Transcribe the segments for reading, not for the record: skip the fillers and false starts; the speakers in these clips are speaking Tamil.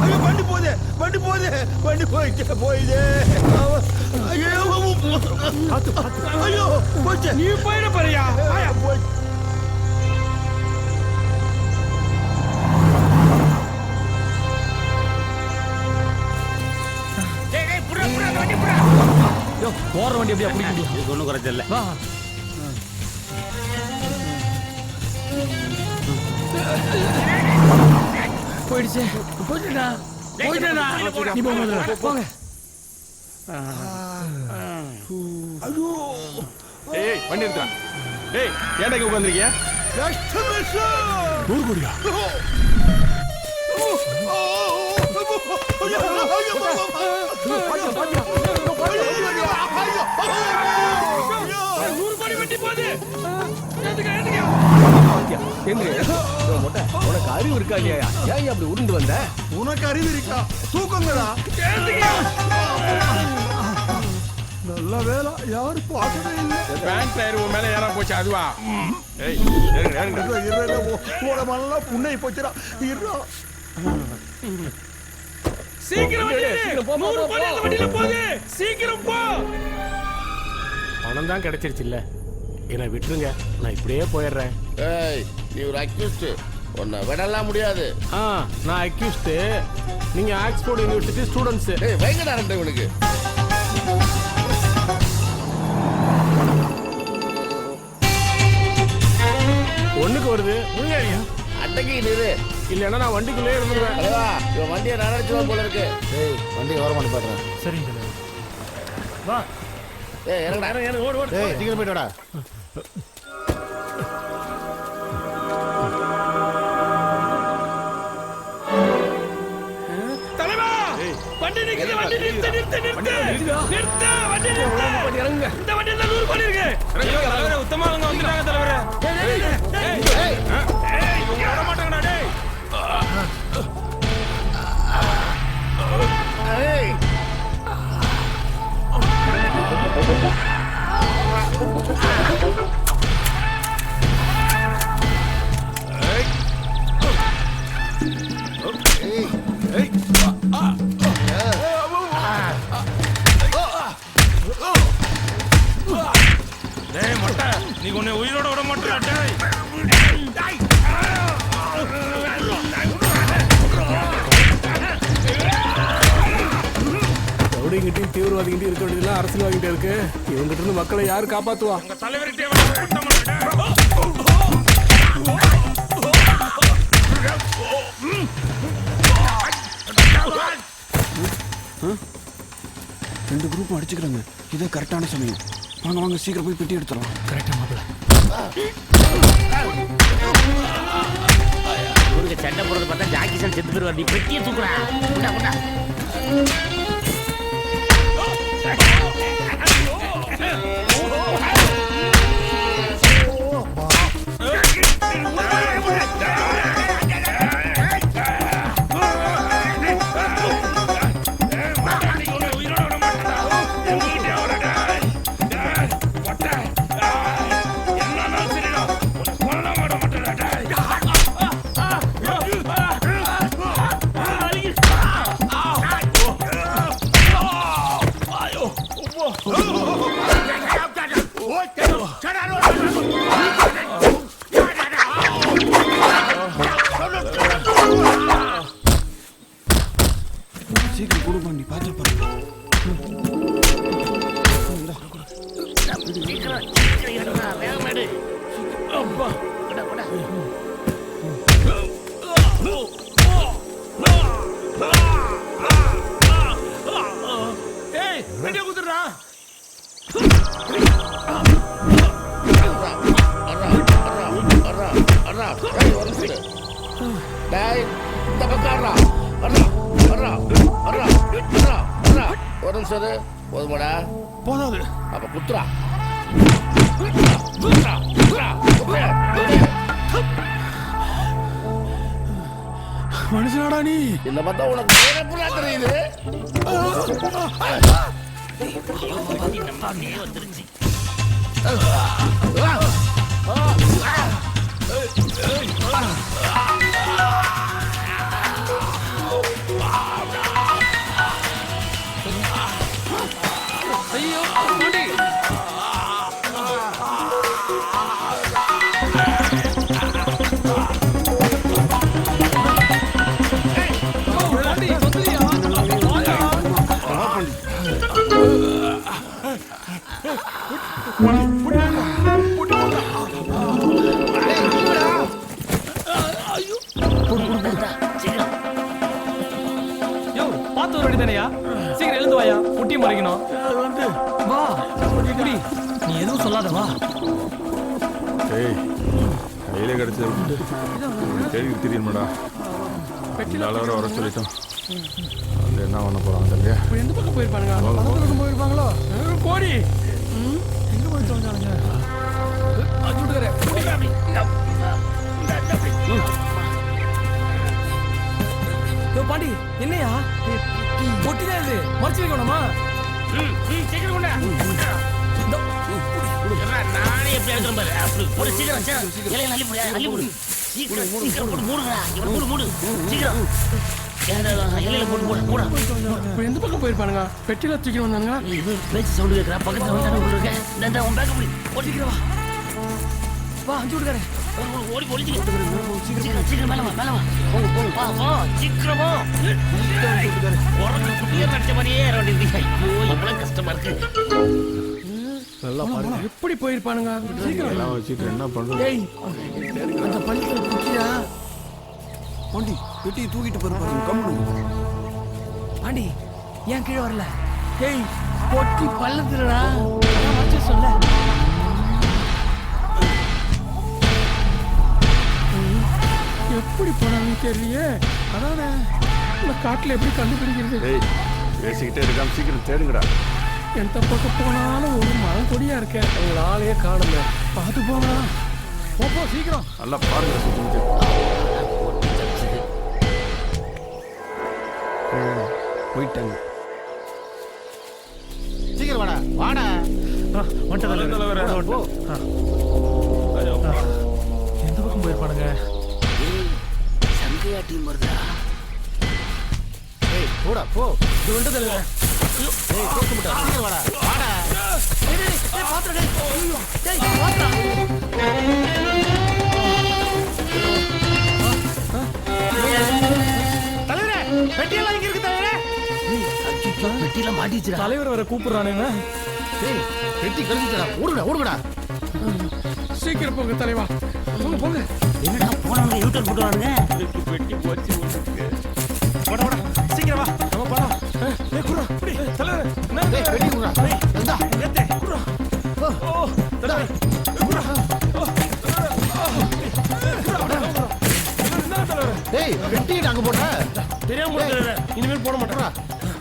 ஐயோ வண்டி போகுது வண்டி போகுது வண்டி போயிடுது ஐயோ போச்சு நீ போயிட போறியா போச்சு போற வண்டி எப்படியா பிடிக்க முடியும்? இது ஒன்றும் குறைச்ச இல்லை. போயிடுச்சு போயிட்டா நீ போங்க போங்க. ஐயோ ஏய் வண்டி எடுத்துடா. ஏய் ஏன்டா இங்க உட்கார்ந்திருக்கீங்க? 100 கோடியா? உனக்கு அறிவு இருக்கா இல்லையா? ஏன் அப்படி உருண்டு வந்த? உனக்கு அறிவு இருக்கா? தூக்கங்கடா. நல்ல வேலை யாரு பார்த்ததே இல்லை. பேண்ட் டயர் உன் மேல ஏறா போச்சு அதுவா? ஏய் உடம்பெல்லாம் புண்ணை போச்சுடா. சீக்கிரம் சீக்கிரம் போ. பணம் தான் கிடைச்சிருச்சு இல்ல, என்ன விட்டுருங்க, நான் இப்படியே போயிடுறேன். ஏய் நீ ஒரு அக்யூஸ்ட், உன்னை விடலாம் முடியாது. நான் அக்யூஸ்ட், நீங்க ஆக்ஸ்போர்ட் யூனிவர்சிட்டி ஸ்டூடெண்ட்ஸ். ஏய் வைங்கடா ரெண்டு இவனுக்கு. ஒண்ணுக்கு வருது அன்னைக்கு நிறு, இல்லைன்னா நான் வண்டிக்குள்ளே இருந்துருவேன். அடவா இவன் வண்டியை நடந்துச்சுவா போல இருக்கு. ஏய் வண்டி ஓரமான பாடுறேன். சரிங்க வா. ஏய் இறங்கடா ஓடு ஓடு. ஏய் சீக்கிரம் போயிட்டு வாடா. தலைவா வண்டி நிக்குது, வண்டி நிறுத்து வண்டி நிறுத்து. இறங்குங்க. இந்த வண்டியில 100 கோடி இருக்கு. தலைவரே உத்தமாவங்க வந்துட்டாங்க தலைவரே. ஏய் இவங்க வர மாட்டாங்கடா டேய். ஏய் டேய் மொட்டை நீ உன்னை உயிரோட விட மாட்டடா டேய். ரவுடிங்கிட்டையும் தீவிரவாதிகிட்டையும் இருக்க வேண்டியதுலாம் அரசியல்வாதிகிட்ட இருக்கு. இவங்கிட்ட இருந்து மக்களை யாரு காப்பாத்துவா? உங்க தலைவர்கிட்டே விட மாட்டடா. ரெண்டு குரூப்பும் அடிச்சுக்கிறாங்க. இதே கரெக்டான சமயம். வாங்க வாங்க சீக்கிரம் போய் பெட்டி எடுத்துடலாம். கரெக்டா மாப்ள. இவனுக்கு சண்டை போடுறது பார்த்தா ஜாக்கிசன் செத்து போயிருவார். நீ பெட்டியை தூக்குறா. குண்டா குண்டா. சீக்கிரம் கொடுப்பா, நீ பார்த்துட்டு பாருங்க. அப்பா குண்டா குண்டா. ஏய் பெட்டியை குத்துறா. டேய் இந்த பக்கம் ஒரு நிமிஷம் போதுமாடா? போதாது. அப்ப குத்துறா. மனுஷனாடா நீ? இந்த பார்த்தா உனக்கு எப்படா தெரியுது? வந்துருச்சு. பார்த்து ஒரு தானையா சீக்கிரம் எழுந்து வாயா குட்டி முறைக்கணும் அது வந்து வா குடி நீ எதுவும் சொல்லாத வா ஏய் கையிலே கிடச்சதை விட்டு தேடி தெரியுமாடா வர வர சொல்லிட்டோம் அது என்ன பண்ண போகிறாங்க இல்லையா இப்போ எந்த பக்கம் போயிருப்பானுங்க பக்கத்துல போயிருப்பாங்களோ கோடி எங்க போய் தொலைஞ்சானுங்க அது விட்டுக்கிறேன் பாண்டி என்னையா பொட்டிதான் இது மறைச்சு வைக்கணுமா சீக்கிரம் கொண்டா நானே எப்படி எடுக்கிறேன் பாரு அப்படி ஒரு சீக்கிரம் இலையை அள்ளி போடு அள்ளி போடு சீக்கிரம் சீக்கிரம் போட்டு மூடுங்கடா இவன் மூடு மூடு சீக்கிரம் இலையில போட்டு போடு மூடா இப்போ எந்த பக்கம் போயிருப்பானுங்க பெட்டியில தூக்கி வந்தானுங்க இது பேச்சு சவுண்டு கேட்கறா பக்கத்துல வந்து இருக்கேன் இந்த உன் பேக்க போடி ஓட்டிக்கிறவா வா அஞ்சு விட்டுக்கிறேன் ஓடி ஓடி சீக்கிரம் சீக்கிரம் மேல வா வா வா சீக்கிரமா உறங்க குட்டியை நடிச்ச மாதிரியே ஏறி ஐயோ எவ்வளவு கஷ்டமா இருக்கு நல்லா பாருங்க எப்படி போயிருப்பானுங்க சீக்கிரம் எல்லாம் வச்சுட்டு என்ன பண்ணுறது டேய் அந்த பள்ளிக்கூட குட்டியா பாண்டி பெட்டியை தூக்கிட்டு போயிருப்பாங்க கம்முனு. பாண்டி ஏன் கீழே வரல டேய் பொட்டி பள்ளத்துலடா மறைச்சு சொல்ல எப்படி போனாங்கன்னு தெரியலையே அதானே இந்த காட்டுல எப்படி கண்டுபிடிக்கிறது ஏய் பேசிக்கிட்டே இருக்காம சீக்கிரம் தேடுங்கடா எந்த பக்கம் போனாலும் ஒரு மரம் கொடியா இருக்கேன் உங்களை ஆளையே காணுங்க. பார்த்து போங்களா போ சீக்கிரம் நல்லா பாருங்க சுத்திட்டு போயிட்டாங்க. சீக்கிரம் வாடா வாடா எந்த பக்கம் போயிருப்பானுங்க சங்கையா டீம் வருதா ஏய் போடா போ இது வந்து தலைவர் ஏய் தூக்க மாட்டா சீக்கிரம் வாடா வாடா தலைவரே பெட்டியெல்லாம் இங்க இருக்கு தலைவரே பெட்டியில மாட்டிச்சுடா தலைவர் வர கூப்பிடுறானுங்க ஏய் பெட்டி கழிச்சுடா ஓடுடா ஓடுடா சீக்கிரம் போங்க தலைவா போங்க போங்க என்னடா போனவங்க யூட்டர் போட்டுவானுங்க பெட்டி போச்சு போடா போடா சீக்கிரம் வா நம்ம போலாம் ஏய் குறா இப்படி தலைவர் என்ன ஏய் பெட்டி குடுடா இந்தா ஏத்தே குறா ஓ தலைவர் குறா ஏய் பெட்டி அங்க போடா தெரியாம போடுறேன் இனிமேல் போட மாட்டேன்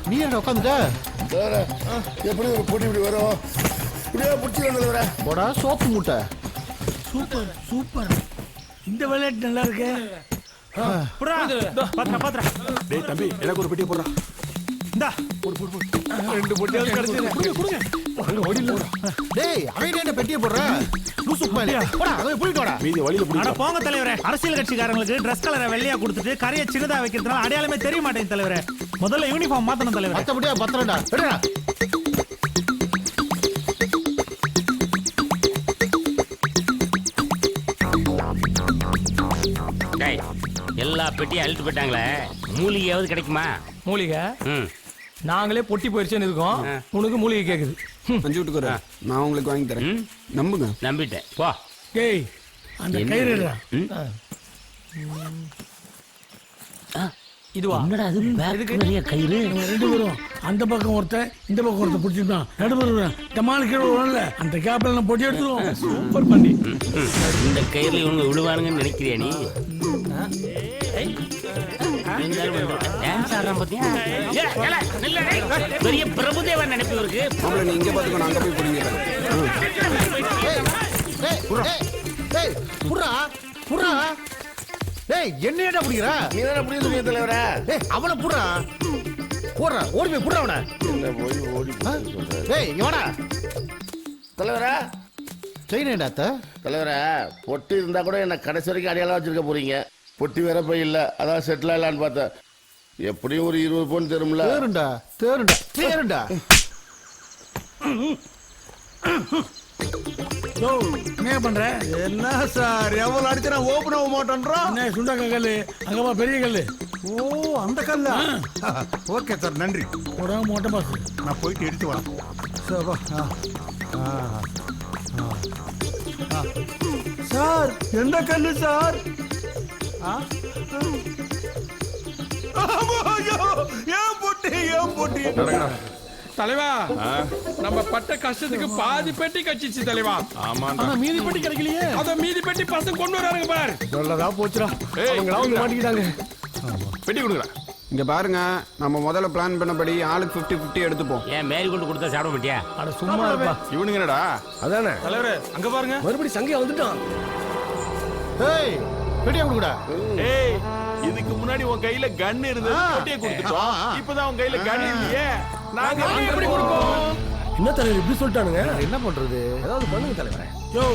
நீ என்ன உட்காந்துட்ட எப்படி ஒரு பொடி இப்படி வரும் இப்படியே பிடிச்சி போடா சோப்பு மூட்டை சூப்பர் சூப்பர் இந்த விளையாட்டு நல்லா இருக்கு புடா பாத்ரா பாத்ரா டேய் தம்பி எனக்கு ஒரு பெட்டி போடுறா இந்தா ரெண்டு பொட்டியாவது கிடைச்சது கொடுங்க அங்க ஓடில டேய் அவன் என்ன பெட்டியை போடுற லூசு பையலே போடா அவன் போயிட்டு வாடா மீதி வழியில அட பிடிக்கும் போங்க தலைவரே அரசியல் கட்சிக்காரங்களுக்கு ட்ரெஸ் கலரை வெள்ளையா கொடுத்துட்டு கரையை சின்னதா வைக்கிறதுனால அடையாளமே தெரிய மாட்டேங்குது தலைவரே முதல்ல யூனிஃபார்ம் மாத்தணும் தலைவரே மத்தபடியா பத்திரம்டா எடுடா டேய் எல்லா பெட்டியும் அழுட்டு போயிட்டாங்களே மூலிகையாவது கிடைக்குமா மூலிகை ம் நாங்களே பொட்டி போயிருச்சுன்னு இருக்கோம் உனக்கு மூலிகை கேக்குது அஞ்சு விட்டுக்குறேன் நான் உங்களுக்கு வாங்கி தரேன் ம் நம்புங்க. நம்பிட்டேன் போ டேய் அந்த என்ன கயிறு இது? ம்? ஆ, இதுவா என்னடா அது பேக் நிறைய கயிறு இவங்க ரெண்டு பேரும் அந்த பக்கம் ஒருத்தன் இந்த பக்கம் ஒருத்தன் பிடிச்சிருந்தான் நடுவர் டமால் கீழே வரல அந்த கேப்ல நான் பொட்டி எடுத்துருவோம் சூப்பர் பண்ணி இந்த கயிறுல இவங்க விழுவானுங்கன்னு நினைக்கிறியா நீ டான்ஸ் ஆடுறான் பாத்தியா ஏய், ஏலே, நில்லு, டேய். பெரிய பிரபுதேவன் நினைப்பு இருக்கு மாப்பிள்ள நீ இங்கே பார்த்துக்கோ நான் அங்கே போய் பிடிங்கிறேன். டேய் டேய் டேய் புறா புறா டேய் என்னடா புடிங்கற நீ தானே புரியுது தலைவரா டேய் அவன புறா போறா ஓடி போய் புறா அவன என்ன போய் ஓடி டேய் இங்க வாடா தலைவரா செயின் என்னடா தலைவரா பொட்டி இருந்தா கூட என்ன கடைசி வரைக்கும் அடையாளம் வச்சிருக்க போறீங்க பொட்டி வேற போய் இல்ல அதான் செட்டில் ஆகலான்னு பார்த்தேன் எப்படியும் ஒரு 20 பவுன் தரும்ல தேருண்டா தேருண்டா தேருண்டா என்ன பண்ற என்ன சார் எவ்வளவு அடிச்சா ஓபன் ஆக மாட்டேன்றோம் என்ன சுண்டக்க கல்லு அங்கப்பா பெரிய கல்லு ஓ அந்த கல்லா ஓகே சார் நன்றி போடா மோட்டை பாஸ் நான் போயிட்டு எடுத்து வரேன் சபா சார் எந்த கல்லு சார் ஏன் பொட்டி தலைவா நம்ம பட்ட கஷ்டத்துக்கு பாதி பெட்டி கட்சிச்சு தலைவா. ஆமாண்டா. ஆனா மீதி பட்டி கிடைக்கலையே. அத மீதி பெட்டி பசங்க கொண்டு வராங்க பாரு. நல்லதா போச்சுடா. ஏய், அவங்களா வந்து மாட்டிக்கிட்டாங்க. பெட்டி கொடுக்குறா. இங்க பாருங்க, நம்ம முதல்ல பிளான் பண்ணபடி ஆளுக்கு 50-50 எடுத்துப்போம். ஏன் மேரி கொண்டு கொடுத்தா சாப்பிட மாட்டியா? அட சும்மா இருப்பா. இவனுங்க என்னடா? அதானே. தலைவரே அங்க பாருங்க. மறுபடியும் சங்கையா வந்துட்டான். ஏய், பெட்டியா கொடுடா. ஏய், இதுக்கு முன்னாடி உன் கையில கன் இருந்தது, பொட்டியை கொடுத்துட்டோம். இப்பதான் உன் கையில கன் இல்லையே. நாங்க எப்படி கொடுப்போம்? என்ன தலைவர் இப்படி சொல்லிட்டானுங்க? என்ன பண்றது? ஏதாவது பண்ணுங்க தலைவரே. யோ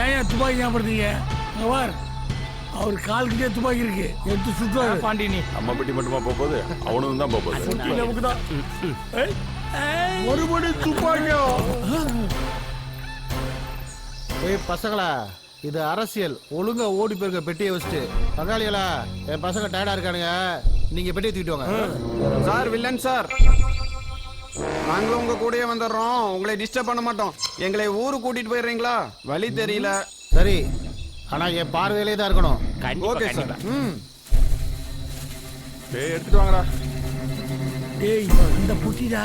ஏன் துப்பாக்கி ஞாபகப்படுத்தீங்க? இங்க பார், அவர் கால்கிட்டே துப்பாக்கி இருக்கு, எடுத்து சுற்றுவாரு. பாண்டி நீ அம்மா பெட்டி மட்டுமா போகுது, அவனும் தான் போகுது. நமக்கு தான். மறுபடியும் துப்பாக்கியோ? ஏய் பசங்களா, இது அரசியல். ஒழுங்கா ஓடி போயிருக்க பெட்டியை வச்சுட்டு. பங்காளிகளா, என் பசங்க டயர்டா இருக்கானுங்க, நீங்க பெட்டியை தூக்கிட்டு வாங்க. சார், வில்லன் சார், நாங்களும் உங்க கூடயே வந்துடுறோம். உங்களை டிஸ்டர்ப் பண்ண மாட்டோம். எங்களை ஊருக்கு கூட்டிட்டு போயிடுறீங்களா? வழி தெரியல. சரி, ஆனா என் பார்வையிலே தான் இருக்கணும். கண்டிப்பா, ஓகே சார். கண்டிப்பா. ஏய், எடுத்துட்டு வாங்கடா. ஏய் இந்த புட்டிடா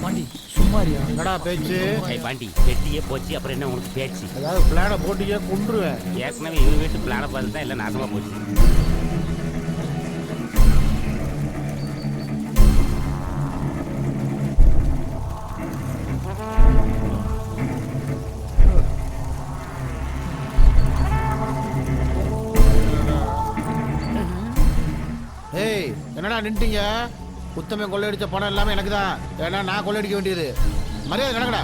பாண்டி, சும்மாரியா? என்னடா பேச்சு? ஏய் பாண்டி, பெட்டியே போச்சு, அப்புறம் என்ன உனக்கு பேச்சு? ஏதாவது பிளான போட்டியே கொண்டுருவேன். ஏற்கனவே இவங்க வீட்டு பிளான பார்த்து தான் எல்லாம் நாசமா போச்சு. ஏய் என்னடா நின்ட்டீங்க? உத்தமே கொள்ளையடிச்ச பணம் எல்லாமே எனக்கு தான். ஏன்னா நான் கொள்ளையடிக்க வேண்டியது. மரியாதை கிடக்கடா.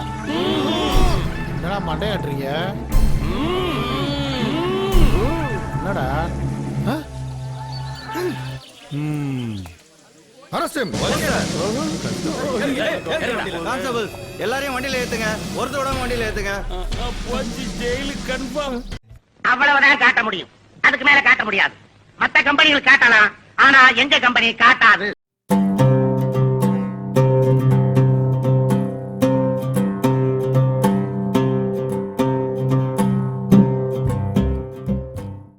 என்னடா மண்டையாட்டுறீங்க? என்னடா? எல்லாரையும் வண்டியில ஏத்துங்க. ஒருத்தரோட வண்டியில ஏத்துங்க. போச்சு ஜெயிலுக்கு கன்ஃபார்ம். அவ்வளவுதான் காட்ட முடியும், அதுக்கு மேல காட்ட முடியாது. மத்த கம்பெனிகள் காட்டலாம், ஆனா எங்க கம்பெனி காட்டாது.